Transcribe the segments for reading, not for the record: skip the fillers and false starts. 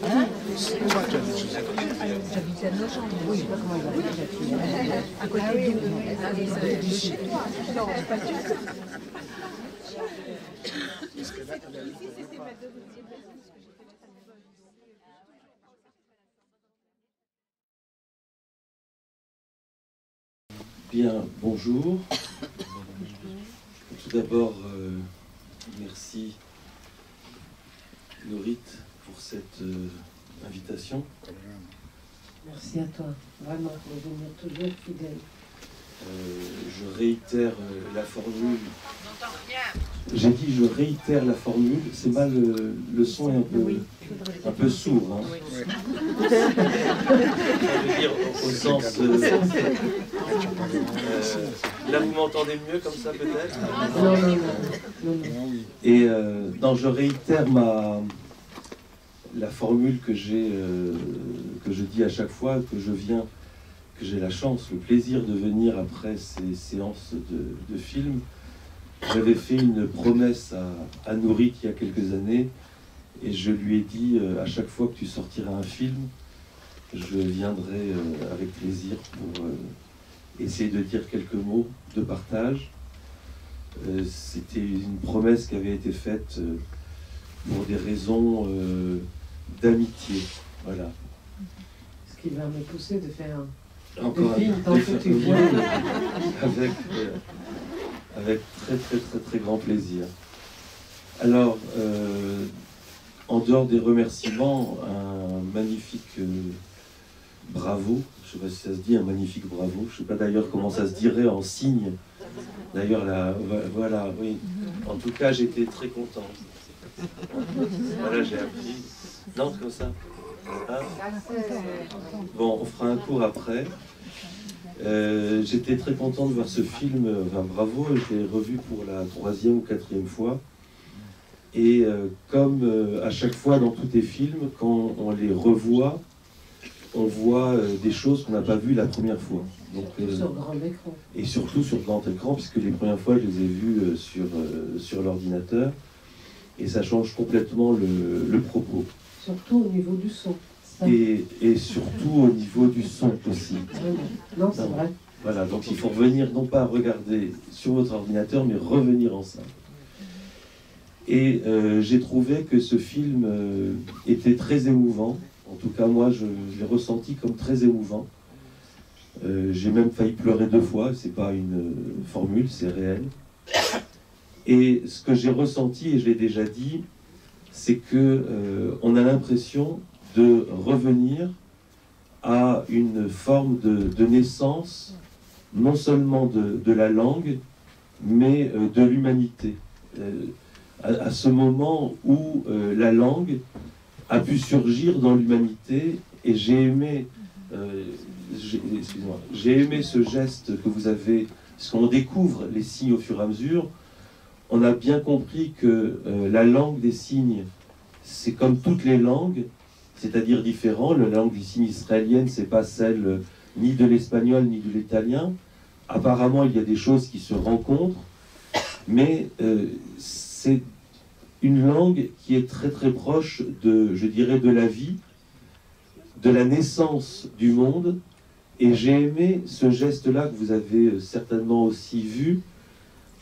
Hein? J'habite à Nogent. Oui, je sais pas comment il va. À côté de chez toi. Non, pas du tout. Bien, bonjour. Tout d'abord, merci Nourit pour cette invitation. Merci à toi, vraiment, de venir toujours fidèle. Je réitère la formule. J'ai dit je réitère la formule, c'est mal, le son est un peu sourd. Hein. Je veux dire, au sens... là, vous m'entendez mieux comme ça, peut-être? Non. Et non, je réitère la formule que je dis à chaque fois que je viens, que j'ai la chance, le plaisir de venir après ces séances de films. J'avais fait une promesse à Nourit il y a quelques années, et je lui ai dit à chaque fois que tu sortiras un film, je viendrai avec plaisir pour essayer de dire quelques mots de partage. C'était une promesse qui avait été faite pour des raisons d'amitié. Voilà. Ce qui va me pousser de faire encore un film tant que tu viens. Avec très grand plaisir. Alors, en dehors des remerciements, un magnifique bravo. Je ne sais pas si ça se dit, un magnifique bravo. Je ne sais pas d'ailleurs comment ça se dirait en signe. D'ailleurs, là, voilà, oui. En tout cas, j'étais très content. Voilà, j'ai appris. Non, c'est comme ça. Hein? Bon, on fera un cours après. J'étais très content de voir ce film, enfin bravo, je l'ai revu pour la 3e ou 4e fois. Et comme à chaque fois dans tous les films, quand on les revoit, on voit des choses qu'on n'a pas vues la première fois. Donc, sur grand écran. Et surtout sur grand écran, puisque les premières fois, je les ai vus sur l'ordinateur. Et ça change complètement le propos. Surtout au niveau du son. Et surtout au niveau du son aussi. Non, c'est vrai. Voilà, donc il faut revenir, non pas regarder sur votre ordinateur, mais revenir en salle. Et j'ai trouvé que ce film était très émouvant. En tout cas, moi, je l'ai ressenti comme très émouvant. J'ai même failli pleurer 2 fois. C'est pas une formule, c'est réel. Et ce que j'ai ressenti, et je l'ai déjà dit, c'est que on a l'impression de revenir à une forme de naissance, non seulement de la langue, mais de l'humanité. À ce moment où la langue a pu surgir dans l'humanité, et j'ai aimé ce geste que vous avez, parce qu'on découvre les signes au fur et à mesure. On a bien compris que la langue des signes, c'est comme toutes les langues, c'est-à-dire différent. La langue des signes israélienne, c'est pas celle ni de l'espagnol ni de l'italien. Apparemment, il y a des choses qui se rencontrent, mais c'est une langue qui est très proche je dirais, de la vie, de la naissance du monde. Et j'ai aimé ce geste-là que vous avez certainement aussi vu,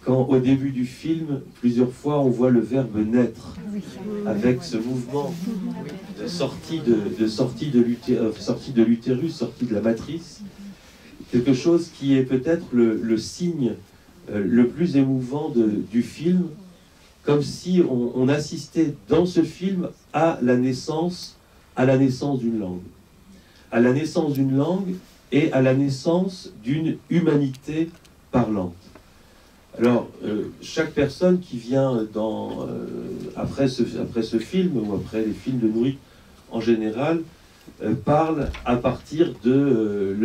quand au début du film, plusieurs fois, on voit le verbe naître, avec ce mouvement de sortie de l'utérus, sortie de la matrice, quelque chose qui est peut-être le signe le plus émouvant du film, comme si on assistait dans ce film à la naissance d'une langue. À la naissance d'une langue et à la naissance d'une humanité parlante. Alors, chaque personne qui vient après ce film, ou après les films de Nourit en général, parle à partir de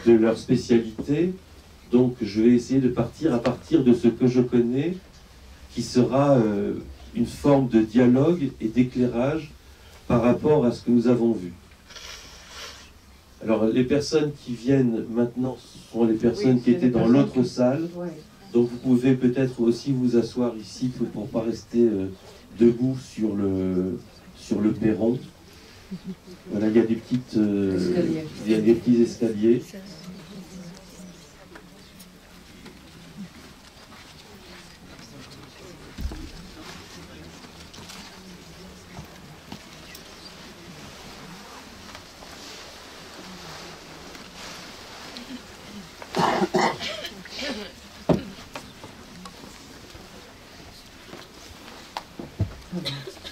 leur spécialité. Donc, je vais essayer de partir à partir de ce que je connais, qui sera une forme de dialogue et d'éclairage par rapport à ce que nous avons vu. Alors, les personnes qui viennent maintenant sont les personnes qui étaient dans l'autre salle. Donc, vous pouvez peut-être aussi vous asseoir ici pour ne pas rester debout sur le perron. Voilà, il y a des petites, il y a des petits escaliers.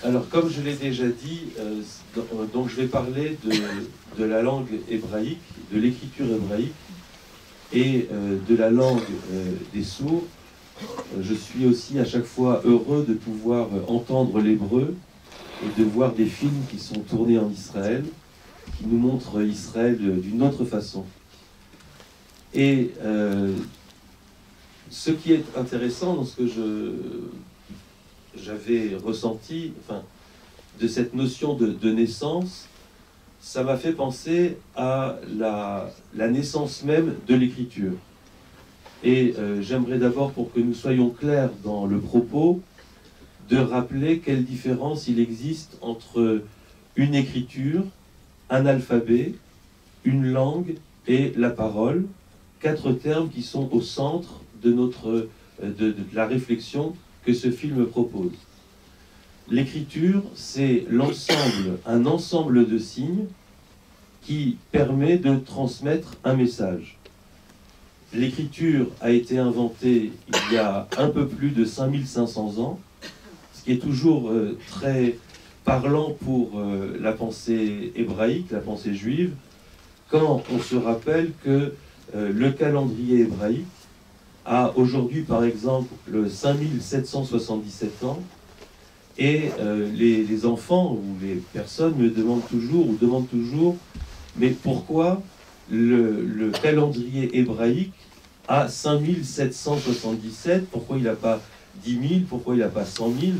Alors, comme je l'ai déjà dit, donc je vais parler de la langue hébraïque, de l'écriture hébraïque et de la langue des sourds. Je suis aussi à chaque fois heureux de pouvoir entendre l'hébreu et de voir des films qui sont tournés en Israël, qui nous montrent Israël d'une autre façon. Et ce qui est intéressant dans ce que j'avais ressenti, enfin, de cette notion de naissance, ça m'a fait penser à la naissance même de l'écriture. Et j'aimerais d'abord, pour que nous soyons clairs dans le propos, de rappeler quelle différence il existe entre une écriture, un alphabet, une langue et la parole, 4 termes qui sont au centre de la réflexion que ce film propose. L'écriture, c'est un ensemble de signes qui permet de transmettre un message. L'écriture a été inventée il y a un peu plus de 5500 ans, ce qui est toujours très parlant pour la pensée hébraïque, la pensée juive, quand on se rappelle que le calendrier hébraïque a aujourd'hui, par exemple, 5777 ans, et les enfants ou les personnes me demandent toujours, mais pourquoi le calendrier hébraïque a 5777, pourquoi il n'a pas 10 000, pourquoi il n'a pas 100 000?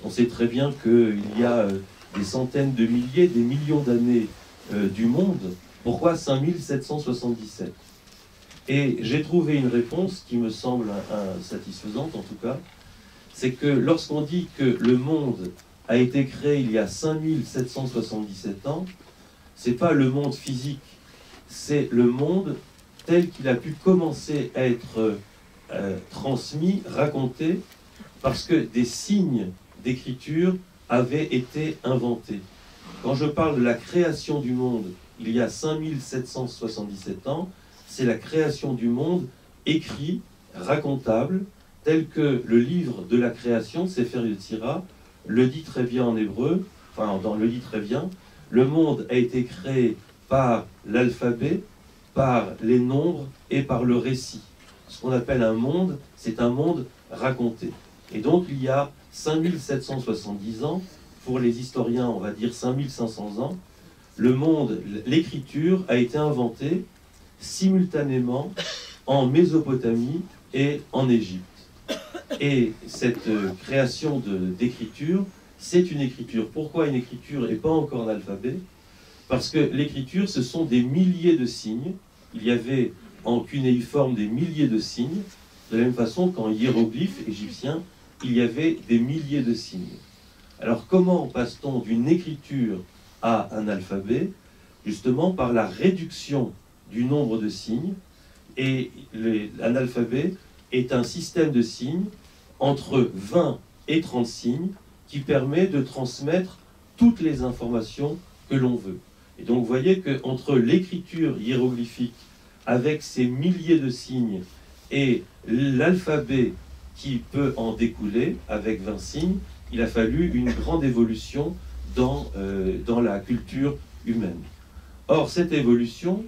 On sait très bien qu'il y a des centaines de milliers, des millions d'années du monde. Pourquoi 5777? Et j'ai trouvé une réponse qui me semble satisfaisante en tout cas, c'est que lorsqu'on dit que le monde a été créé il y a 5777 ans, c'est pas le monde physique, c'est le monde tel qu'il a pu commencer à être transmis, raconté, parce que des signes d'écriture avaient été inventés. Quand je parle de la création du monde il y a 5777 ans, c'est la création du monde écrit, racontable, tel que le livre de la création, Sefer Yetzira, le dit très bien en hébreu, le dit très bien, le monde a été créé par l'alphabet, par les nombres et par le récit. Ce qu'on appelle un monde, c'est un monde raconté. Et donc il y a 5770 ans, pour les historiens on va dire 5500 ans, le monde, l'écriture a été inventée simultanément en Mésopotamie et en Égypte. Et cette création d'écriture, c'est une écriture. Pourquoi une écriture et pas encore un alphabet? Parce que l'écriture, ce sont des milliers de signes. Il y avait en cunéiforme des milliers de signes, de la même façon qu'en hiéroglyphe égyptien, il y avait des milliers de signes. Alors comment passe-t-on d'une écriture à un alphabet? Justement par la réduction du nombre de signes, et un alphabet est un système de signes entre 20 et 30 signes qui permet de transmettre toutes les informations que l'on veut. Et donc vous voyez qu'entre l'écriture hiéroglyphique avec ses milliers de signes et l'alphabet qui peut en découler avec 20 signes, il a fallu une grande évolution dans la culture humaine. Or, cette évolution,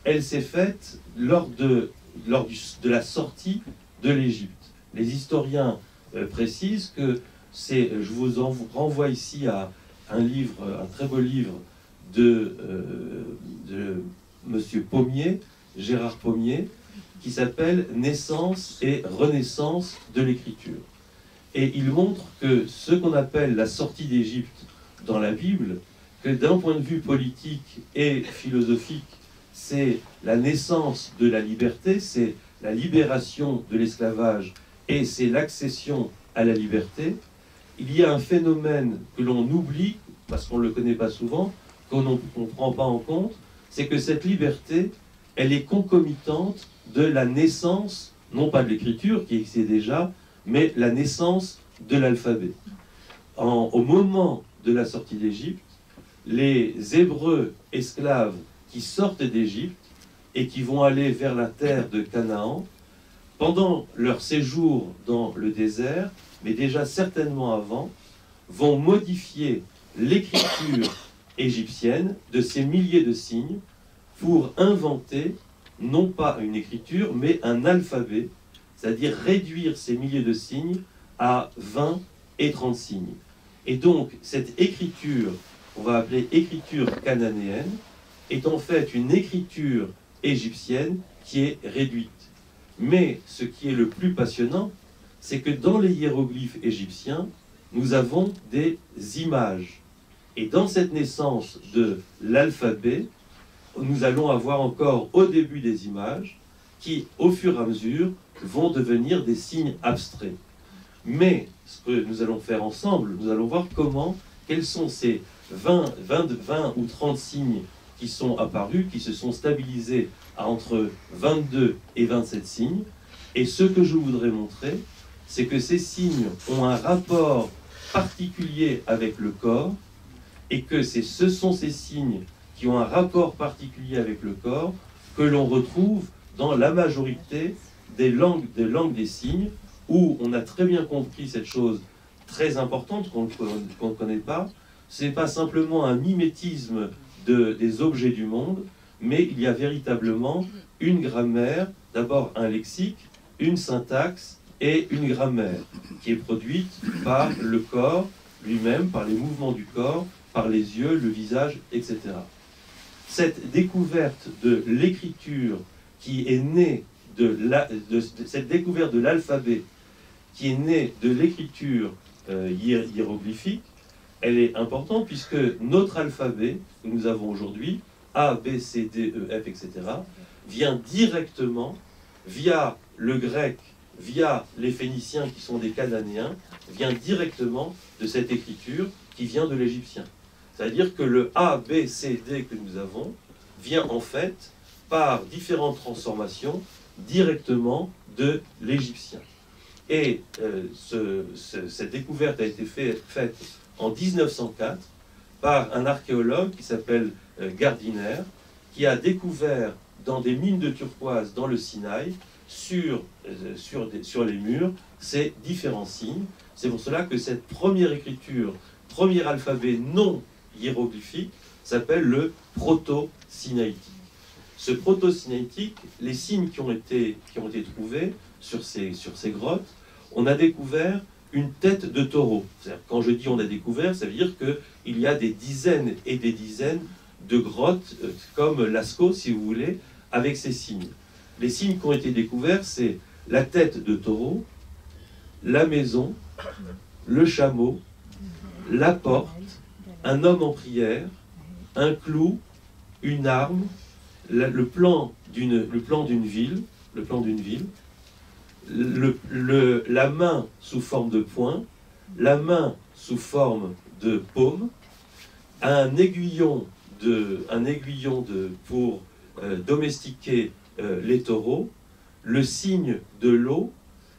elle s'est faite lors de la sortie de l'Égypte. Les historiens précisent que je vous renvoie ici à un très beau livre de monsieur Pommier, Gérard Pommier, qui s'appelle « Naissance et renaissance de l'écriture ». Et il montre que ce qu'on appelle la sortie d'Égypte dans la Bible, que d'un point de vue politique et philosophique, c'est la naissance de la liberté, c'est la libération de l'esclavage et c'est l'accession à la liberté. il y a un phénomène que l'on oublie, parce qu'on ne le connaît pas souvent, qu'on ne prend pas en compte, c'est que cette liberté, elle est concomitante de la naissance, non pas de l'écriture qui existait déjà, mais la naissance de l'alphabet. Au moment de la sortie d'Égypte, les Hébreux esclaves qui sortent d'Égypte et qui vont aller vers la terre de Canaan, pendant leur séjour dans le désert, mais déjà certainement avant, vont modifier l'écriture égyptienne de ces milliers de signes pour inventer non pas une écriture, mais un alphabet, c'est-à-dire réduire ces milliers de signes à 20 et 30 signes. Et donc, cette écriture, on va appeler écriture cananéenne, est en fait une écriture égyptienne qui est réduite. Mais ce qui est le plus passionnant, c'est que dans les hiéroglyphes égyptiens, nous avons des images. Et dans cette naissance de l'alphabet, nous allons avoir encore au début des images qui, au fur et à mesure, vont devenir des signes abstraits. Mais ce que nous allons faire ensemble, nous allons voir quels sont ces 20 ou 30 signes qui sont apparus, qui se sont stabilisés à entre 22 et 27 signes. Et ce que je voudrais montrer, c'est que ces signes ont un rapport particulier avec le corps, et que ce sont ces signes qui ont un rapport particulier avec le corps que l'on retrouve dans la majorité des langues des signes, où on a très bien compris cette chose très importante qu'on ne connaît pas. Ce n'est pas simplement un mimétisme des objets du monde, mais il y a véritablement une grammaire, d'abord un lexique, une syntaxe et une grammaire, qui est produite par le corps lui-même, par les mouvements du corps, par les yeux, le visage, etc. Cette découverte de l'écriture qui est née cette découverte de l'alphabet qui est née de l'écriture hiéroglyphique, elle est importante puisque notre alphabet que nous avons aujourd'hui, A, B, C, D, E, F, etc., vient directement via le grec, via les Phéniciens qui sont des Cananéens, vient directement de cette écriture qui vient de l'égyptien. C'est-à-dire que le A, B, C, D que nous avons vient en fait par différentes transformations directement de l'égyptien. Et cette découverte a été faite en 1904 par un archéologue qui s'appelle Gardiner, qui a découvert dans des mines de turquoise dans le Sinaï, sur les murs, ces différents signes. C'est pour cela que cette première écriture, premier alphabet non hiéroglyphique, s'appelle le proto-sinaïtique. Ce proto-sinaïtique, les signes qui ont été trouvés sur ces grottes, on a découvert une tête de taureau. Quand je dis on a découvert, ça veut dire qu'il y a des dizaines et des dizaines de grottes, comme Lascaux, si vous voulez, avec ces signes. Les signes qui ont été découverts, c'est la tête de taureau, la maison, le chameau, la porte, un homme en prière, un clou, une arme, le plan d'une ville, la main sous forme de poing, la main sous forme de paume, un aiguillon pour domestiquer les taureaux, le signe de l'eau,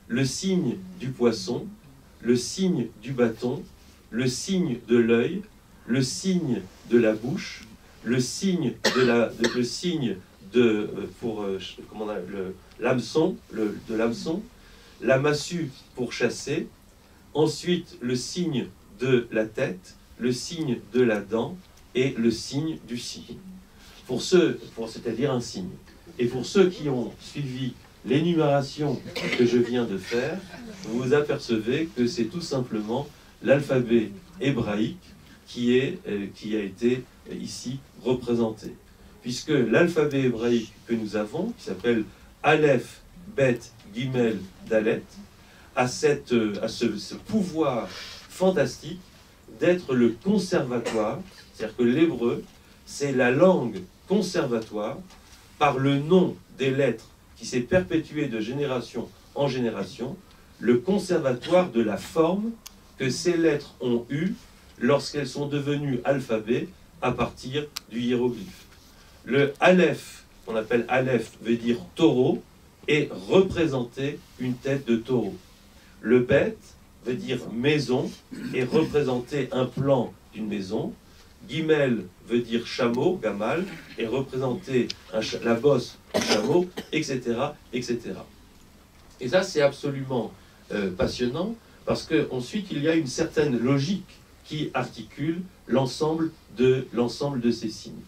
le signe du poisson, le signe du bâton, le signe de l'œil, le signe de la bouche, le signe l'hameçon, la massue pour chasser, ensuite le signe de la tête, le signe de la dent et le signe du signe. C'est-à-dire un signe. Et pour ceux qui ont suivi l'énumération que je viens de faire, vous vous apercevez que c'est tout simplement l'alphabet hébraïque qui a été ici représenté. Puisque l'alphabet hébraïque que nous avons, qui s'appelle Aleph, Bet, Gimel, Dalet, a ce pouvoir fantastique d'être le conservatoire, c'est-à-dire que l'hébreu, c'est la langue conservatoire par le nom des lettres qui s'est perpétué de génération en génération, le conservatoire de la forme que ces lettres ont eu lorsqu'elles sont devenues alphabet à partir du hiéroglyphe. Le Aleph, qu'on appelle Aleph, veut dire taureau, et représenter une tête de taureau. Le Bet veut dire maison, et représenter un plan d'une maison. Gimel veut dire chameau, gamal, et représenter la bosse du chameau, etc., etc. Et ça, c'est absolument passionnant, parce qu'ensuite, il y a une certaine logique qui articule l'ensemble de ces signes.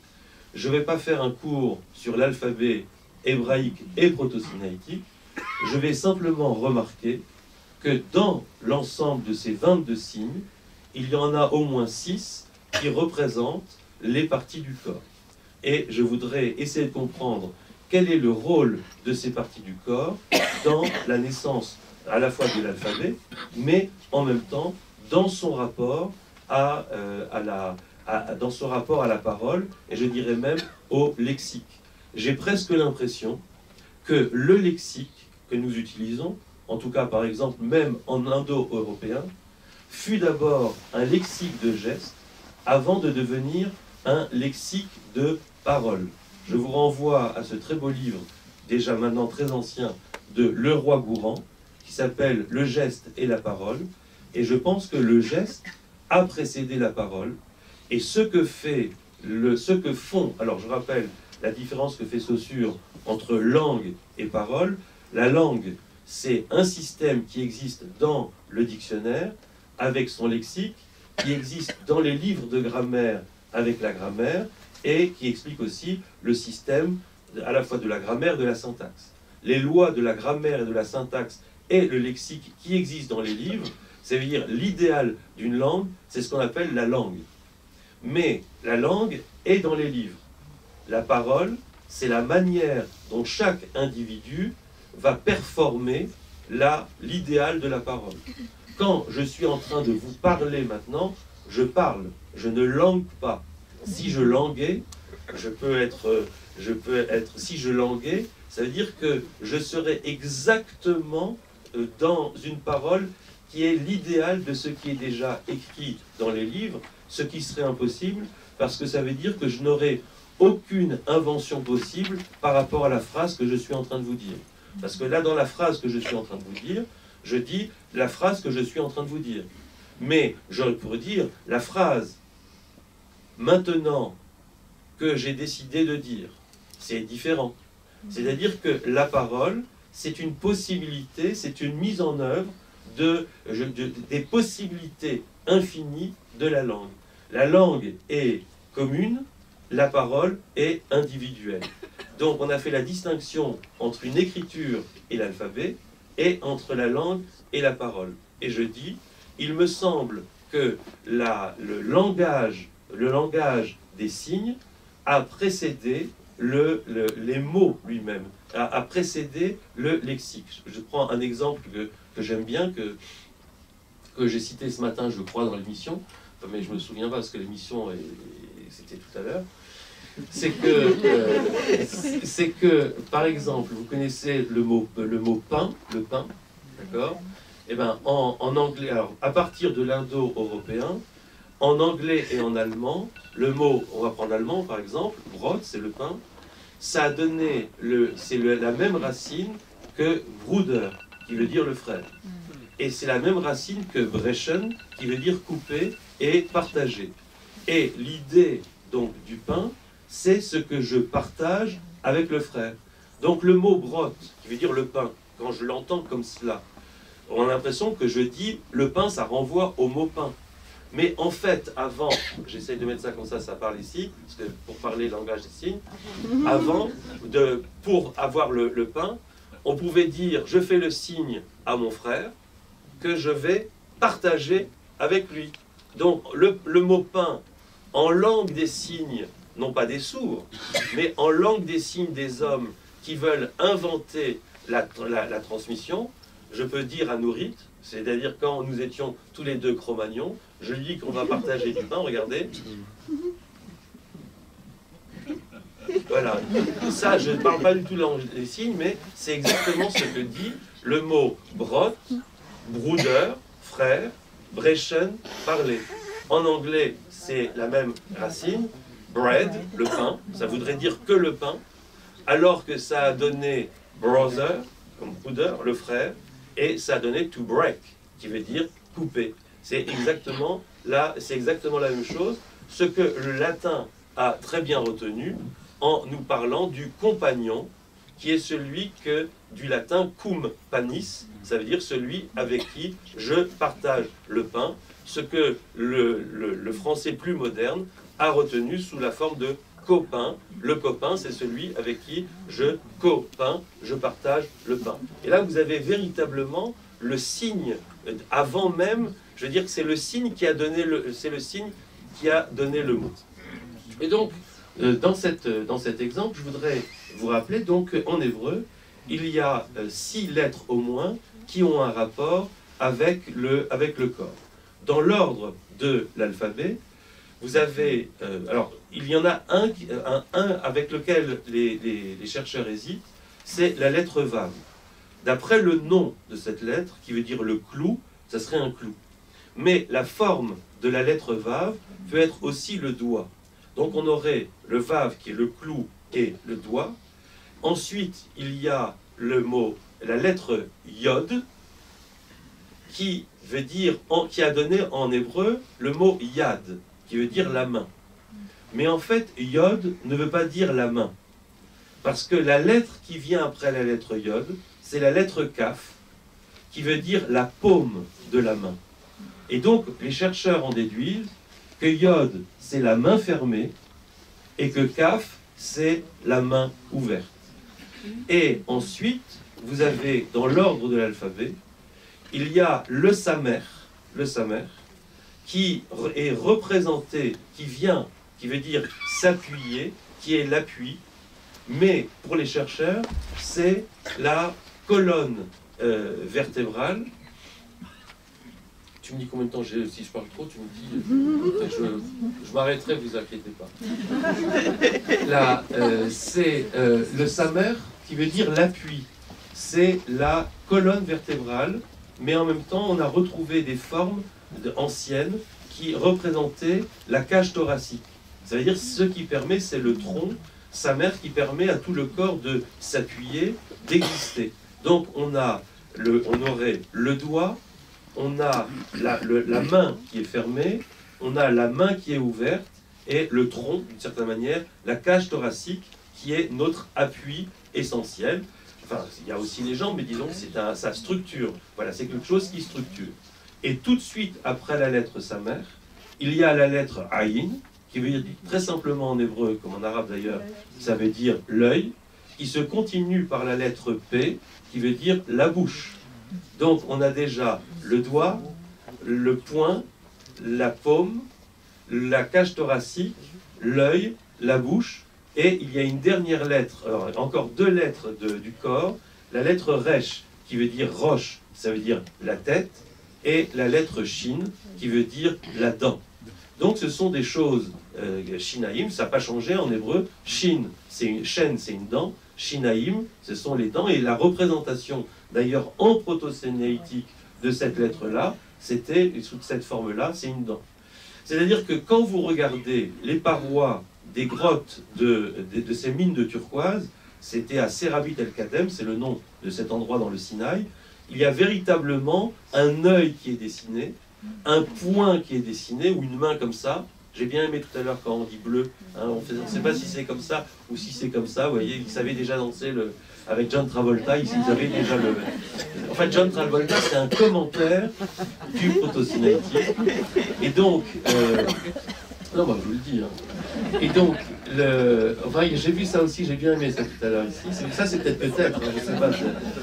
Je ne vais pas faire un cours sur l'alphabet hébraïque et proto-sinaïtique, je vais simplement remarquer que dans l'ensemble de ces 22 signes, il y en a au moins 6 qui représentent les parties du corps. Et je voudrais essayer de comprendre quel est le rôle de ces parties du corps dans la naissance à la fois de l'alphabet, mais en même temps dans son rapport dans son rapport à la parole, et je dirais même au lexique. J'ai presque l'impression que le lexique que nous utilisons, en tout cas par exemple même en indo-européen, fut d'abord un lexique de gestes avant de devenir un lexique de parole. Je vous renvoie à ce très beau livre, déjà maintenant très ancien, de Leroi-Gourhan, qui s'appelle « Le geste et la parole ». Et je pense que le geste a précédé la parole. Et ce que font, alors je rappelle la différence que fait Saussure entre langue et parole. La langue, c'est un système qui existe dans le dictionnaire avec son lexique, qui existe dans les livres de grammaire avec la grammaire, et qui explique aussi le système à la fois de la grammaire et de la syntaxe. Les lois de la grammaire et de la syntaxe et le lexique qui existent dans les livres, c'est-à-dire l'idéal d'une langue, c'est ce qu'on appelle la langue. Mais la langue est dans les livres. La parole, c'est la manière dont chaque individu va performer l'idéal de la parole. Quand je suis en train de vous parler maintenant, je parle, je ne langue pas. Si je languais, si je languais, ça veut dire que je serais exactement dans une parole qui est l'idéal de ce qui est déjà écrit dans les livres, ce qui serait impossible, parce que ça veut dire que je n'aurais aucune invention possible par rapport à la phrase que je suis en train de vous dire. Parce que là, dans la phrase que je suis en train de vous dire, je dis la phrase que je suis en train de vous dire. Mais j'aurais pu dire la phrase maintenant que j'ai décidé de dire. C'est différent. C'est-à-dire que la parole, c'est une possibilité, c'est une mise en œuvre des possibilités infinies de la langue. La langue est commune, la parole est individuelle. Donc on a fait la distinction entre une écriture et l'alphabet, et entre la langue et la parole. Et je dis, il me semble que le langage des signes a précédé les mots lui-même, a précédé le lexique. Je prends un exemple que j'aime bien, que j'ai cité ce matin, je crois, dans l'émission, mais je ne me souviens pas parce que l'émission, c'était tout à l'heure. C'est que, par exemple, vous connaissez le mot pain, le pain, d'accord? Eh bien, en anglais, alors, à partir de l'indo-européen, en anglais et en allemand, le mot, on va prendre l'allemand par exemple, Brot, c'est le pain, ça a donné, la même racine que Bruder, qui veut dire le frère. Et c'est la même racine que Brechen, qui veut dire couper et partager. Et l'idée, donc, du pain, c'est ce que je partage avec le frère. Donc le mot brot, qui veut dire le pain, quand je l'entends comme cela, on a l'impression que je dis le pain, ça renvoie au mot pain. Mais en fait, avant, j'essaie de mettre ça comme ça parle ici, parce que pour parler le langage des signes, pour avoir le pain, on pouvait dire je fais le signe à mon frère que je vais partager avec lui. Donc le mot pain, en langue des signes, non pas des sourds, mais en langue des signes des hommes qui veulent inventer la transmission, je peux dire à Nourit, c'est-à-dire quand nous étions tous les deux Cro-Magnons, je lui dis qu'on va partager du pain, regardez. Voilà. Ça, je ne parle pas du tout des signes, mais c'est exactement ce que dit le mot brot, bruder, frère, brechen, parler. En anglais, c'est la même racine, bread, le pain, ça voudrait dire que le pain, alors que ça a donné brother, comme brother, le frère, et ça a donné to break, qui veut dire couper. C'est exactement la même chose, ce que le latin a très bien retenu en nous parlant du compagnon, qui est celui que, du latin cum panis, ça veut dire celui avec qui je partage le pain, ce que le français plus moderne a retenu sous la forme de copain. Le copain, c'est celui avec qui je copain, je partage le pain. Et là, vous avez véritablement le signe, avant même, je veux dire que c'est le signe qui a donné le mot. Et donc, dans cet exemple, je voudrais vous rappeler donc qu'en hébreu, il y a 6 lettres au moins qui ont un rapport avec le corps. Dans l'ordre de l'alphabet, vous avez... alors, il y en a un avec lequel les chercheurs hésitent, c'est la lettre Vav. D'après le nom de cette lettre, qui veut dire le clou, ça serait un clou. Mais la forme de la lettre Vav peut être aussi le doigt. Donc on aurait le Vav qui est le clou et le doigt. Ensuite, il y a la lettre Yod, qui a donné en hébreu le mot Yad, qui veut dire la main. Mais en fait, Yod ne veut pas dire la main. Parce que la lettre qui vient après la lettre Yod, c'est la lettre Kaf, qui veut dire la paume de la main. Et donc, les chercheurs en déduisent que Yod, c'est la main fermée, et que Kaf, c'est la main ouverte. Et ensuite, vous avez, dans l'ordre de l'alphabet, il y a le samer, qui est représenté, qui veut dire s'appuyer, qui est l'appui, mais pour les chercheurs, c'est la colonne vertébrale. Tu me dis combien de temps j'ai, si je parle trop, tu me dis, je m'arrêterai, vous inquiétez pas. Là, c'est le samer qui veut dire l'appui, c'est la colonne vertébrale, mais en même temps, on a retrouvé des formes anciennes qui représentaient la cage thoracique. Ça veut dire ce qui permet, c'est le tronc, samer, qui permet à tout le corps de s'appuyer, d'exister. Donc on aurait le doigt, on a la main qui est fermée, on a la main qui est ouverte, et le tronc, d'une certaine manière, la cage thoracique, qui est notre appui essentiel. Enfin, il y a aussi les jambes, mais disons que c'est sa structure. Voilà, c'est quelque chose qui structure. Et tout de suite, après la lettre samer, il y a la lettre aïn, qui veut dire très simplement en hébreu, comme en arabe d'ailleurs, ça veut dire l'œil, qui se continue par la lettre P, qui veut dire la bouche. Donc on a déjà le doigt, le poing, la paume, la cage thoracique, l'œil, la bouche, et il y a une dernière lettre, alors encore 2 lettres du corps, la lettre resh, qui veut dire roche, ça veut dire la tête, et la lettre shin, qui veut dire la dent. Donc ce sont des choses, shinaïm, ça n'a pas changé en hébreu, shin, c'est une dent, shinaïm, ce sont les dents, et la représentation d'ailleurs en proto-sémiotique de cette lettre-là, c'était, sous cette forme-là, c'est une dent. C'est-à-dire que quand vous regardez les parois des grottes de ces mines de turquoise, c'était à Serabit el-Kadem, c'est le nom de cet endroit dans le Sinaï, il y a véritablement un œil qui est dessiné, un poing qui est dessiné, ou une main comme ça. J'ai bien aimé tout à l'heure quand on dit bleu, hein, on ne sait pas si c'est comme ça ou si c'est comme ça, vous voyez, ils savaient déjà danser avec John Travolta, ils avaient déjà le... En fait, John Travolta, c'est un commentaire du proto-sinaïtique, et donc... Non, bah, je vous le dis. Hein. Et donc, enfin, j'ai vu ça aussi, j'ai bien aimé ça tout à l'heure ici. Ça, c'est peut-être, hein, je ne sais pas.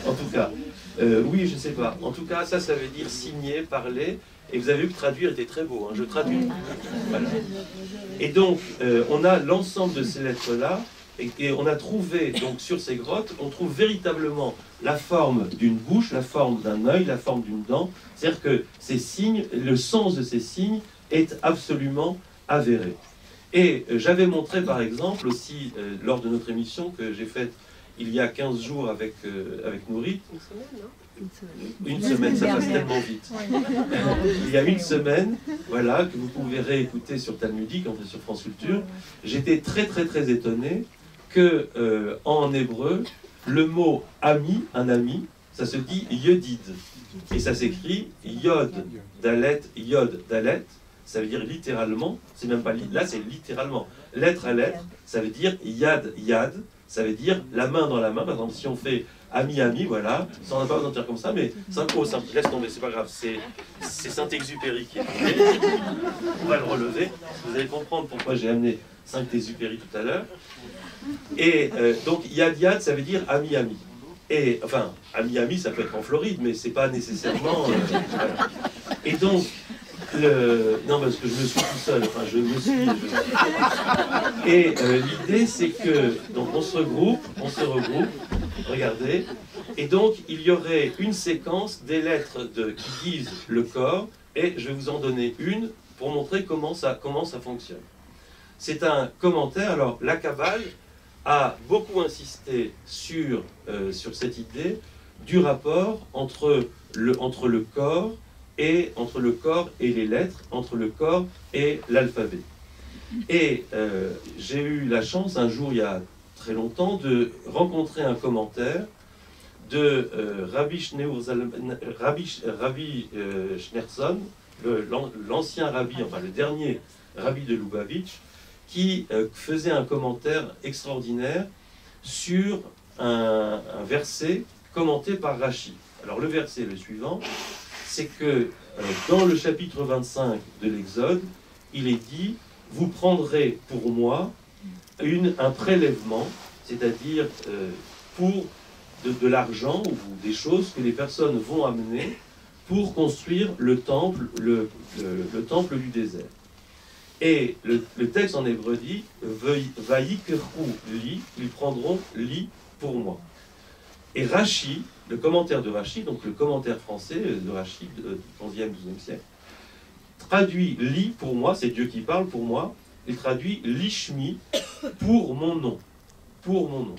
En tout cas, oui, je ne sais pas. En tout cas, ça veut dire signer, parler. Et vous avez vu que traduire était très beau. Hein, je traduis. Voilà. Et donc, on a l'ensemble de ces lettres-là. Et on a trouvé, donc, sur ces grottes, on trouve véritablement la forme d'une bouche, la forme d'un œil, la forme d'une dent. C'est-à-dire que ces signes, le sens de ces signes est absolument avéré. Et j'avais montré par exemple aussi lors de notre émission que j'ai faite il y a 15 jours avec Nourit, Une semaine, ça passe tellement vite. Il y a une semaine, voilà, que vous pouvez réécouter sur Talmudique, en fait sur France Culture, j'étais très très très étonné que en hébreu, le mot ami, un ami, ça se dit yedid. Et ça s'écrit yod, dalet, yod, dalet. Ça veut dire littéralement, c'est même pas là, c'est littéralement lettre à lettre. Ça veut dire yad, yad. Ça veut dire la main dans la main. Par exemple, si on fait ami, ami, voilà, ça on n'a pas besoin de dire comme ça, mais c'est un peu simple. Laisse tomber, c'est pas grave. C'est Saint-Exupéry qui est fait. On va le relever. Vous allez comprendre pourquoi j'ai amené Saint-Exupéry tout à l'heure. Et donc yad, yad, ça veut dire ami, ami. Et enfin, ami, ami, ça peut être en Floride, mais c'est pas nécessairement. Voilà. Et donc. Non, parce que je me suis tout seul, enfin je me suis... Et l'idée c'est que, donc on se regroupe, regardez, et donc il y aurait une séquence des lettres qui disent le corps, et je vais vous en donner une pour montrer comment ça fonctionne. C'est un commentaire, alors la Kabbale a beaucoup insisté sur cette idée du rapport entre le corps et entre le corps et les lettres, entre le corps et l'alphabet. Et j'ai eu la chance, un jour, il y a très longtemps, de rencontrer un commentaire de Rabbi Schneerson, l'ancien rabbi, enfin le dernier rabbi de Lubavitch, qui faisait un commentaire extraordinaire sur un verset commenté par Rashi. Alors le verset est le suivant, c'est que dans le chapitre 25 de l'Exode, il est dit « Vous prendrez pour moi un prélèvement, c'est-à-dire pour de l'argent ou des choses que les personnes vont amener pour construire le temple du désert. » Et le texte en hébreu dit « Vayikru li » ils prendront « li » pour moi. Et Rashi, le commentaire de Rashi, donc le commentaire français de Rashi, 11e, 12e siècle, traduit « li » pour moi, c'est Dieu qui parle pour moi, il traduit « lishmi » pour mon nom. Pour mon nom.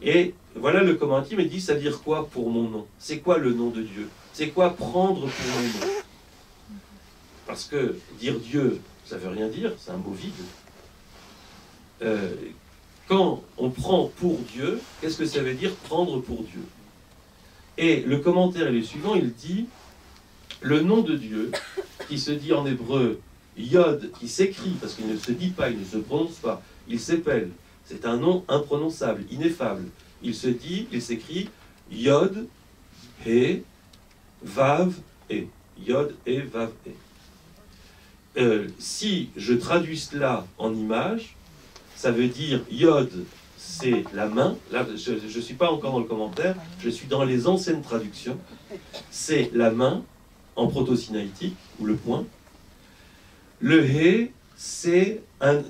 Et voilà le commentaire, il dit, ça veut dire quoi pour mon nom? C'est quoi le nom de Dieu? C'est quoi prendre pour mon nom? Parce que dire Dieu, ça ne veut rien dire, c'est un mot vide. Quand on prend pour Dieu, qu'est-ce que ça veut dire prendre pour Dieu? Et le commentaire est le suivant, il dit le nom de Dieu, qui se dit en hébreu Yod, qui s'écrit, parce qu'il ne se dit pas, il ne se prononce pas, il s'épelle, c'est un nom imprononçable, ineffable. Il s'écrit Yod, He, Vav, E. Yod, He, Vav, E. Si je traduis cela en image, ça veut dire Yod, c'est la main. Là, je ne suis pas encore dans le commentaire, je suis dans les anciennes traductions. C'est la main en proto-sinaïtique, ou le poing. Le He, c'est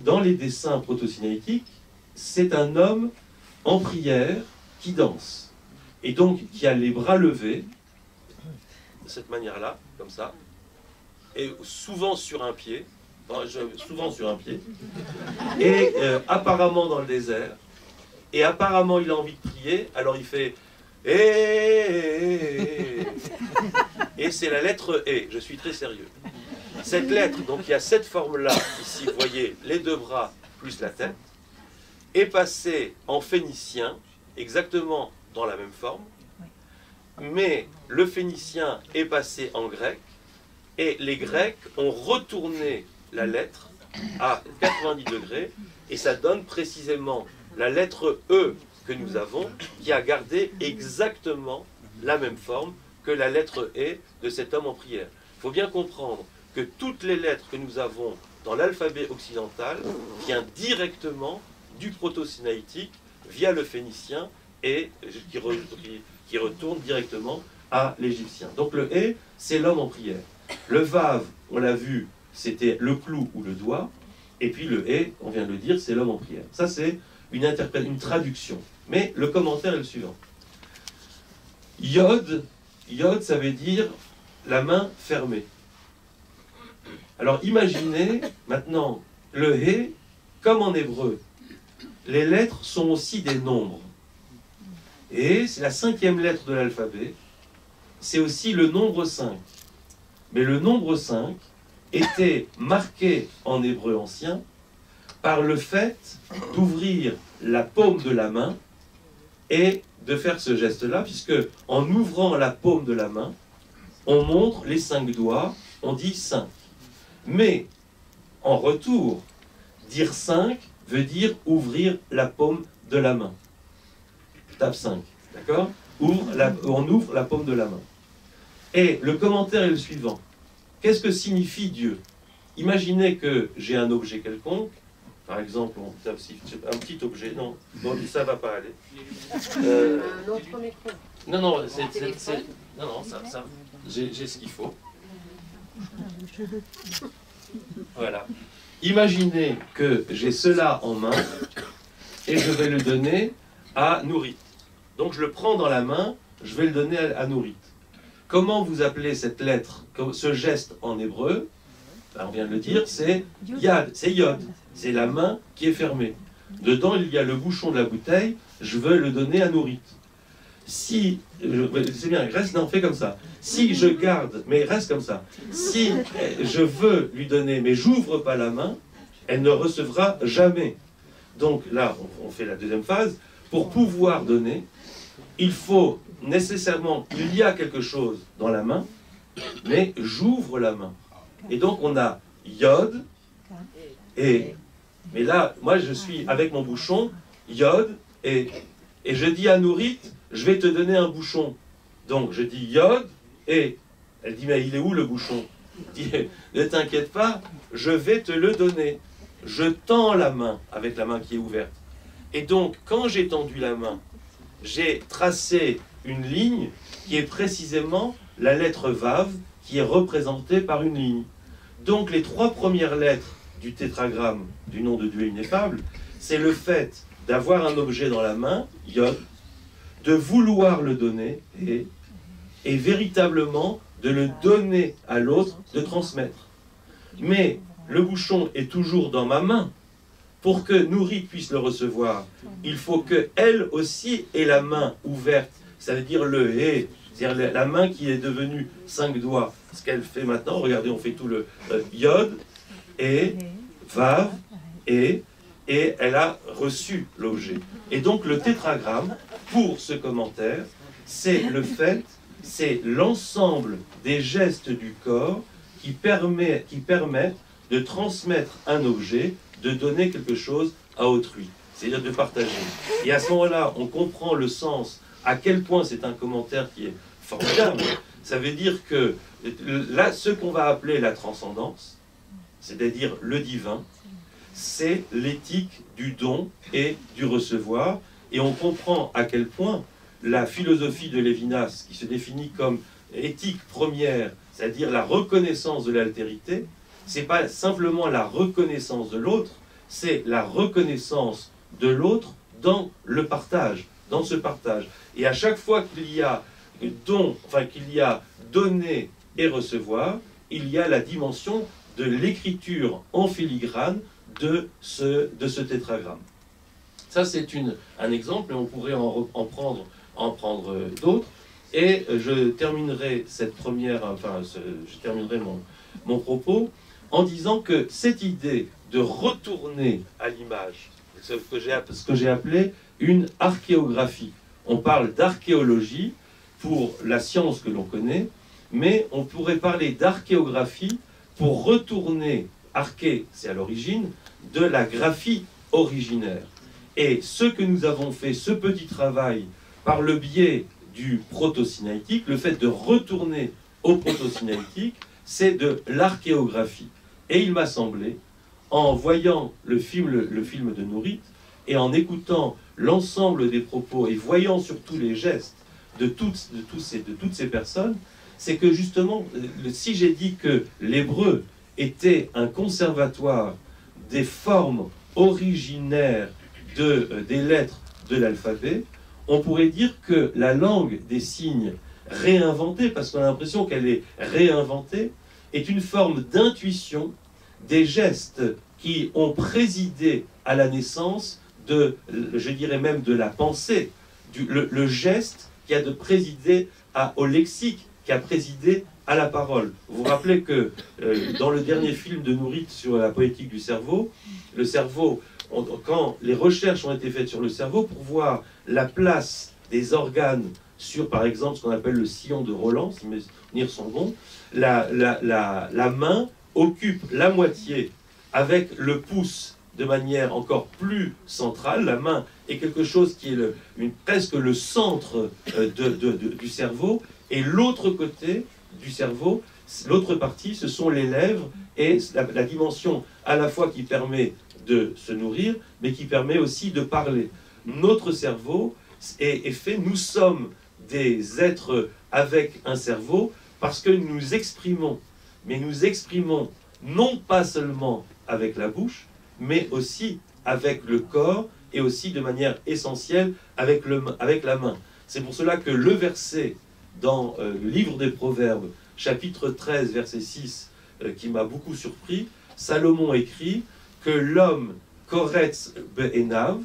dans les dessins proto-sinaïtiques, c'est un homme en prière qui danse. Et donc qui a les bras levés, de cette manière-là, comme ça, et souvent sur un pied. Souvent sur un pied, et apparemment dans le désert, et apparemment il a envie de prier, alors il fait et c'est la lettre E, je suis très sérieux. Cette lettre, donc il y a cette forme-là, ici vous voyez les deux bras plus la tête, est passée en phénicien, exactement dans la même forme, mais le phénicien est passé en grec, et les Grecs ont retourné la lettre à 90 degrés, et ça donne précisément la lettre E que nous avons, qui a gardé exactement la même forme que la lettre E de cet homme en prière. Il faut bien comprendre que toutes les lettres que nous avons dans l'alphabet occidental viennent directement du proto-sinaïtique via le phénicien et qui retourne directement à l'égyptien. Donc le E, c'est l'homme en prière. Le Vav, on l'a vu, c'était le clou ou le doigt, et puis le E, on vient de le dire, c'est l'homme en prière. Ça, c'est une traduction. Mais le commentaire est le suivant. Yod, ça veut dire la main fermée. Alors imaginez maintenant le He, comme en hébreu, les lettres sont aussi des nombres. Et c'est la 5e lettre de l'alphabet, c'est aussi le nombre 5. Mais le nombre 5 était marqué en hébreu ancien par le fait d'ouvrir la paume de la main et de faire ce geste-là, puisque en ouvrant la paume de la main, on montre les 5 doigts, on dit 5. Mais en retour, dire 5 veut dire ouvrir la paume de la main. Tape 5, d'accord? On ouvre la paume de la main. Et le commentaire est le suivant. Qu'est-ce que signifie Dieu? Imaginez que j'ai un objet quelconque, par exemple, un petit objet, non, bon, ça ne va pas aller. Un autre micro. Non, non, j'ai ce qu'il faut. Voilà. Imaginez que j'ai cela en main et je vais le donner à Nourit. Donc je le prends dans la main, je vais le donner à Nourit. Comment vous appelez cette lettre, ce geste en hébreu? On vient de le dire, c'est yad, c'est yod. C'est la main qui est fermée. Dedans, il y a le bouchon de la bouteille, je veux le donner à Nourit. Si, c'est bien, reste, non, fais comme ça. Si je garde, mais reste comme ça. Si je veux lui donner, mais j'ouvre pas la main, elle ne recevra jamais. Donc là, on fait la deuxième phase. Pour pouvoir donner, il faut nécessairement, il y a quelque chose dans la main, mais j'ouvre la main. Et donc on a yod et. Mais là, moi je suis avec mon bouchon, yod, et je dis à Nourit, je vais te donner un bouchon. Donc je dis yod, et elle dit, mais il est où le bouchon? Je dis, ne t'inquiète pas, je vais te le donner. Je tends la main avec la main qui est ouverte. Et donc, quand j'ai tendu la main, j'ai tracé une ligne qui est précisément la lettre Vav, qui est représentée par une ligne. Donc les 3 premières lettres du tétragramme du nom de Dieu ineffable, c'est le fait d'avoir un objet dans la main, Yod, de vouloir le donner, et véritablement de le donner à l'autre, de transmettre. Mais le bouchon est toujours dans ma main. Pour que Nourit puisse le recevoir, il faut qu'elle aussi ait la main ouverte, ça veut dire le hé, c'est-à-dire la main qui est devenue 5 doigts. Ce qu'elle fait maintenant, regardez, on fait tout le yod, et vav, et elle a reçu l'objet. Et donc le tétragramme, pour ce commentaire, c'est le fait, c'est l'ensemble des gestes du corps qui permettent de transmettre un objet, de donner quelque chose à autrui, c'est-à-dire de partager. Et à ce moment-là, on comprend le sens, à quel point c'est un commentaire qui est formidable. Ça veut dire que là, ce qu'on va appeler la transcendance, c'est-à-dire le divin, c'est l'éthique du don et du recevoir. Et on comprend à quel point la philosophie de Lévinas, qui se définit comme éthique première, c'est-à-dire la reconnaissance de l'altérité, c'est pas simplement la reconnaissance de l'autre, c'est la reconnaissance de l'autre dans le partage, dans ce partage. Et à chaque fois qu'il y a don, enfin qu'il y a donner et recevoir, il y a la dimension de l'écriture en filigrane de ce tétragramme. Ça, c'est un exemple, et on pourrait en prendre d'autres. Et je terminerai cette première, je terminerai mon propos en disant que cette idée de retourner à l'image, ce que j'ai appelé une archéographie. On parle d'archéologie pour la science que l'on connaît, mais on pourrait parler d'archéographie pour retourner, arché, c'est à l'origine, de la graphie originaire. Et ce que nous avons fait, ce petit travail, par le biais du proto-sinaïtique, le fait de retourner au proto-sinaïtique, c'est de l'archéographie. Et il m'a semblé, en voyant le film de Nourit, et en écoutant l'ensemble des propos, et voyant surtout les gestes de toutes ces personnes, c'est que justement, si j'ai dit que l'hébreu était un conservatoire des formes originaires des lettres de l'alphabet, on pourrait dire que la langue des signes réinventée, parce qu'on a l'impression qu'elle est réinventée, est une forme d'intuition des gestes qui ont présidé à la naissance je dirais même de la pensée, le geste qui a de présider au lexique qui a présidé à la parole. Vous vous rappelez que dans le dernier film de Nourrit sur la poétique du cerveau, le cerveau, quand les recherches ont été faites sur le cerveau pour voir la place des organes sur, par exemple, ce qu'on appelle le sillon de Roland, si mes souvenirs sont bons, la main occupe la moitié avec le pouce de manière encore plus centrale. La main est quelque chose qui est presque le centre du cerveau, et l'autre côté du cerveau, l'autre partie, ce sont les lèvres et la dimension à la fois qui permet de se nourrir, mais qui permet aussi de parler. Notre cerveau est fait, nous sommes des êtres avec un cerveau parce que nous nous exprimons, mais nous exprimons non pas seulement avec la bouche, mais aussi avec le corps et aussi de manière essentielle avec la main. C'est pour cela que le verset dans le livre des Proverbes, chapitre 13, verset 6, qui m'a beaucoup surpris, Salomon écrit que l'homme koretz be'enav,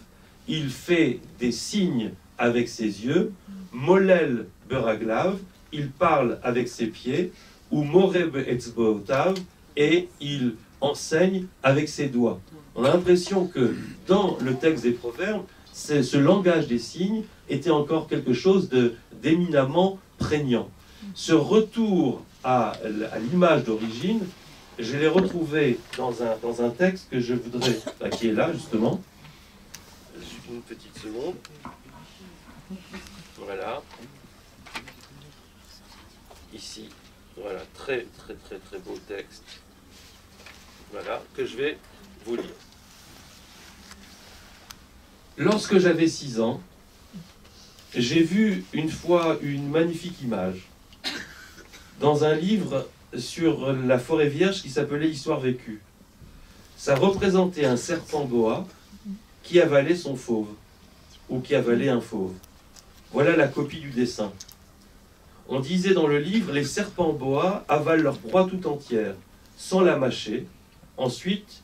il fait des signes avec ses yeux, molel beraglav, il parle avec ses pieds, ou more be'etzbotav, et il enseigne avec ses doigts. On a l'impression que dans le texte des Proverbes, ce langage des signes était encore quelque chose d'éminemment prégnant. Ce retour à l'image d'origine, je l'ai retrouvé dans un texte que je voudrais, qui est là justement. Une petite seconde. Voilà. Ici. Voilà, très beau texte. Voilà, que je vais vous lire. Lorsque j'avais 6 ans, j'ai vu une fois une magnifique image dans un livre sur la forêt vierge qui s'appelait Histoire vécue. Ça représentait un serpent boa qui avalait son fauve, ou qui avalait un fauve. Voilà la copie du dessin. On disait dans le livre, les serpents boa avalent leur proie tout entière, sans la mâcher. Ensuite,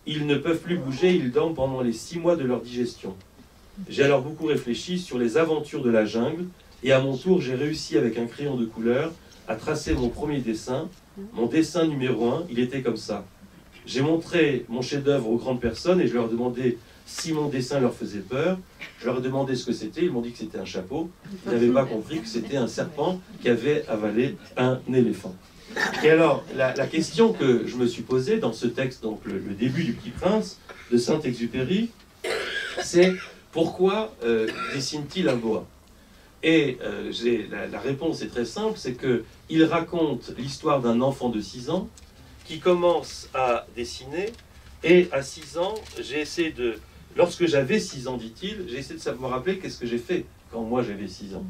ils ne peuvent plus bouger, ils dorment pendant les 6 mois de leur digestion. J'ai alors beaucoup réfléchi sur les aventures de la jungle, et à mon tour, j'ai réussi avec un crayon de couleur à tracer mon premier dessin. Mon dessin numéro 1, il était comme ça. J'ai montré mon chef-d'œuvre aux grandes personnes et je leur demandais si mon dessin leur faisait peur. Je leur ai demandé ce que c'était, ils m'ont dit que c'était un chapeau. Ils n'avaient pas compris que c'était un serpent qui avait avalé un éléphant. Et alors, la question que je me suis posée dans ce texte, donc le début du Petit Prince de Saint-Exupéry, c'est pourquoi dessine-t-il un boa? Et la réponse est très simple, c'est qu'il raconte l'histoire d'un enfant de 6 ans qui commence à dessiner, et à 6 ans, j'ai essayé de... Lorsque j'avais 6 ans, dit-il, j'ai essayé de me rappeler qu'est-ce que j'ai fait quand moi j'avais 6 ans.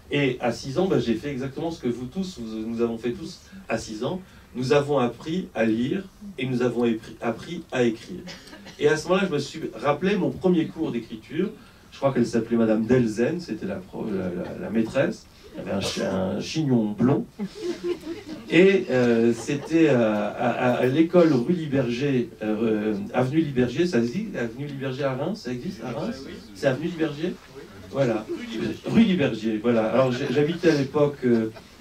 Et à 6 ans, j'ai fait exactement ce que vous tous, nous avons fait tous à 6 ans. Nous avons appris à lire et nous avons appris à écrire. Et à ce moment-là, je me suis rappelé mon premier cours d'écriture. Je crois qu'elle s'appelait Madame Delzen, c'était la maîtresse. Il y avait un chignon blond. Et c'était à l'école rue Liberger, avenue Liberger, ça existe? Avenue Liberger à Reims, ça existe à Reims? C'est avenue Liberger? Voilà, rue Liberger, voilà. Alors j'habitais à l'époque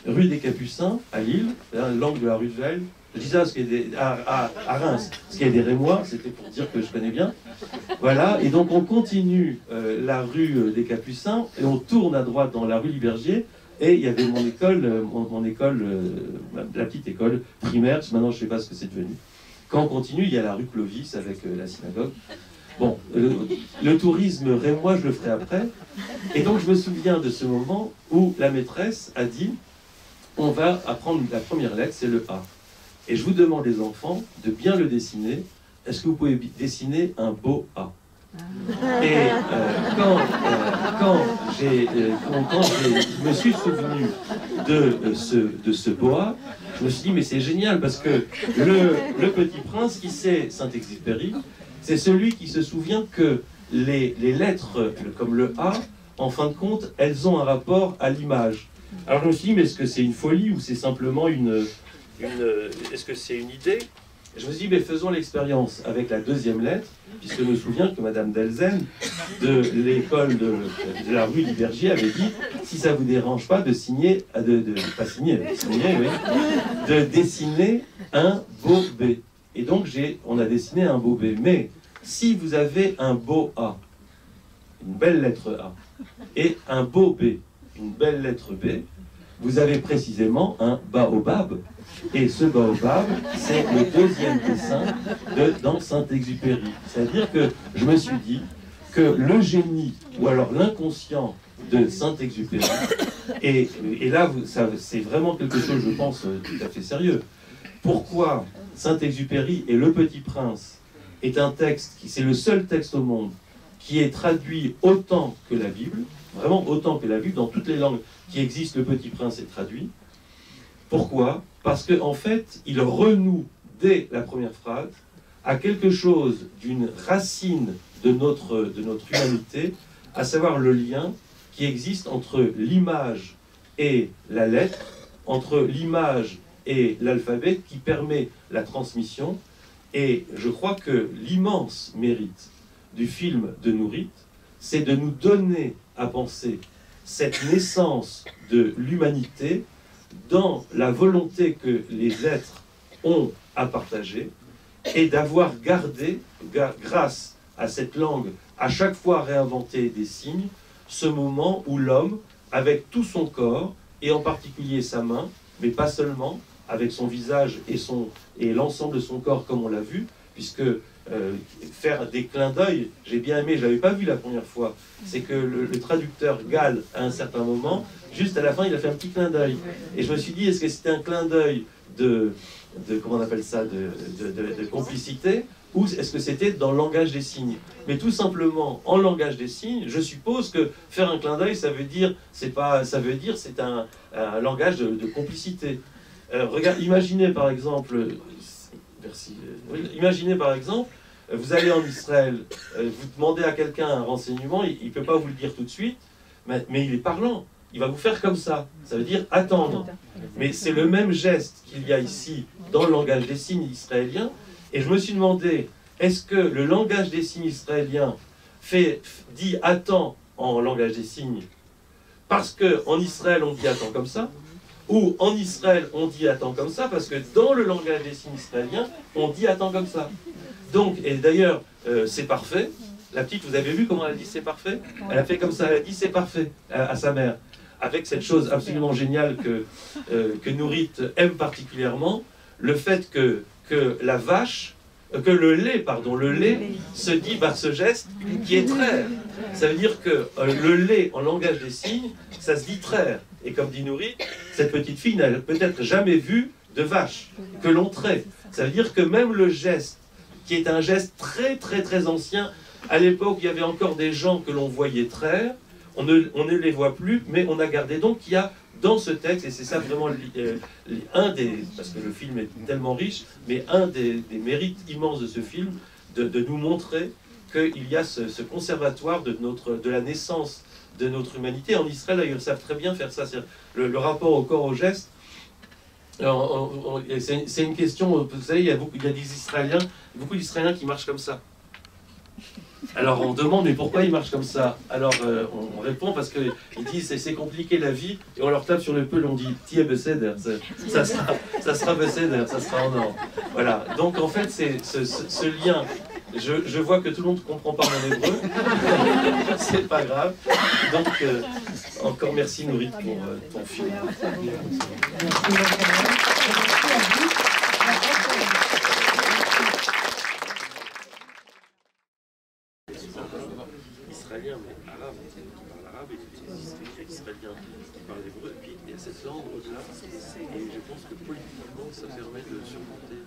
rue des Capucins, à Lille, l'angle de la rue de Vesle. Je dis ça parce qu'il y a à Reims, parce qu'il y a des Rémois, c'était pour dire que je connais bien. Voilà, et donc on continue la rue des Capucins, et on tourne à droite dans la rue Liberger, et il y avait mon école, la petite école primaire, maintenant je ne sais pas ce que c'est devenu. Quand on continue, il y a la rue Clovis avec la synagogue. Bon, le tourisme rémois, je le ferai après. Et donc, je me souviens de ce moment où la maîtresse a dit « On va apprendre la première lettre, c'est le A. Et je vous demande, les enfants, de bien le dessiner. Est-ce que vous pouvez dessiner un beau A ?» Et quand je me suis souvenu de ce boa, je me suis dit, mais c'est génial, parce que le Petit Prince, qui sait Saint-Exupéry, c'est celui qui se souvient que les lettres, comme le A, en fin de compte, elles ont un rapport à l'image. Alors je me suis dit, mais est-ce que c'est une folie ou c'est simplement est-ce que c'est une idée? je me suis dit, mais faisons l'expérience avec la deuxième lettre, puisque je me souviens que Madame Delzen, de l'école de la rue du Verger, avait dit, si ça ne vous dérange pas de signer, pas signer, oui, de dessiner un beau B. Et donc, on a dessiné un beau B. Mais si vous avez un beau A, une belle lettre A, et un beau B, une belle lettre B, vous avez précisément un baobab. Et ce baobab, c'est le deuxième dessin dans Saint-Exupéry. C'est-à-dire que je me suis dit que le génie, ou alors l'inconscient de Saint-Exupéry, et là, c'est vraiment quelque chose, je pense, tout à fait sérieux. Pourquoi Saint-Exupéry et Le Petit Prince est un texte, c'est le seul texte au monde qui est traduit autant que la Bible, vraiment autant que la Bible, dans toutes les langues qui existent, Le Petit Prince est traduit. Pourquoi? Parce qu'en fait, il renoue dès la première phrase à quelque chose d'une racine de notre humanité, à savoir le lien qui existe entre l'image et la lettre, entre l'image et l'alphabet qui permet la transmission. Et je crois que l'immense mérite du film de Nourrit, c'est de nous donner à penser cette naissance de l'humanité dans la volonté que les êtres ont à partager et d'avoir gardé, grâce à cette langue, à chaque fois réinventé des signes, ce moment où l'homme, avec tout son corps, et en particulier sa main, mais pas seulement, avec son visage et l'ensemble de son corps comme on l'a vu, puisque faire des clins d'œil, j'ai bien aimé, je ne l'avais pas vu la première fois, c'est que le traducteur Gall, à un certain moment, juste à la fin, il a fait un petit clin d'œil. Et je me suis dit, est-ce que c'était un clin d'œil de comment on appelle ça, de complicité, ou est-ce que c'était dans le langage des signes? Mais tout simplement, en langage des signes, je suppose que faire un clin d'œil, ça veut dire c'est un langage de complicité. Regarde, imaginez par exemple, imaginez par exemple, vous allez en Israël, vous demandez à quelqu'un un renseignement, il ne peut pas vous le dire tout de suite, mais il est parlant. Il va vous faire comme ça. Ça veut dire attendre. Mais c'est le même geste qu'il y a ici dans le langage des signes israélien. Et je me suis demandé, est-ce que le langage des signes israélien dit attends en langage des signes parce qu'en Israël on dit attends comme ça, ou en Israël on dit attends comme ça parce que dans le langage des signes israélien on dit attends comme ça. Donc, et d'ailleurs, c'est parfait. La petite, vous avez vu comment elle a dit c'est parfait? Elle a fait comme ça, elle a dit c'est parfait à sa mère. Avec cette chose absolument géniale que Nourrit aime particulièrement, le fait que la vache, que le lait se dit par ce geste qui est traire. Ça veut dire que le lait en langage des signes, ça se dit traire. Et comme dit Nourrit, cette petite fille n'a peut-être jamais vu de vache que l'on traite. Ça veut dire que même le geste, qui est un geste très très très ancien, à l'époque il y avait encore des gens que l'on voyait traire, on ne les voit plus, mais on a gardé. Donc il y a dans ce texte, et c'est ça vraiment un des, parce que le film est tellement riche, mais un des mérites immenses de ce film, de nous montrer qu'il y a ce conservatoire de la naissance de notre humanité. En Israël, ils savent très bien faire ça, le rapport au corps, au geste. C'est une question, vous savez, il y a beaucoup d'Israéliens qui marchent comme ça. Alors on demande, mais pourquoi ils marchent comme ça? Alors on répond parce qu'ils disent c'est compliqué la vie, et on leur tape sur le peul, on dit Tieh Besséder, ça sera Besséder, ça sera en or. Voilà, donc en fait c'est ce lien. Je vois que tout le monde ne comprend pas mon hébreu, c'est pas grave. Donc encore merci Nourrit pour ton film. Israélien, mais arabe, qui parle arabe, et puis israélien qui parle hébreu, et puis il y a cette langue au-delà, et je pense que politiquement ça permet de surmonter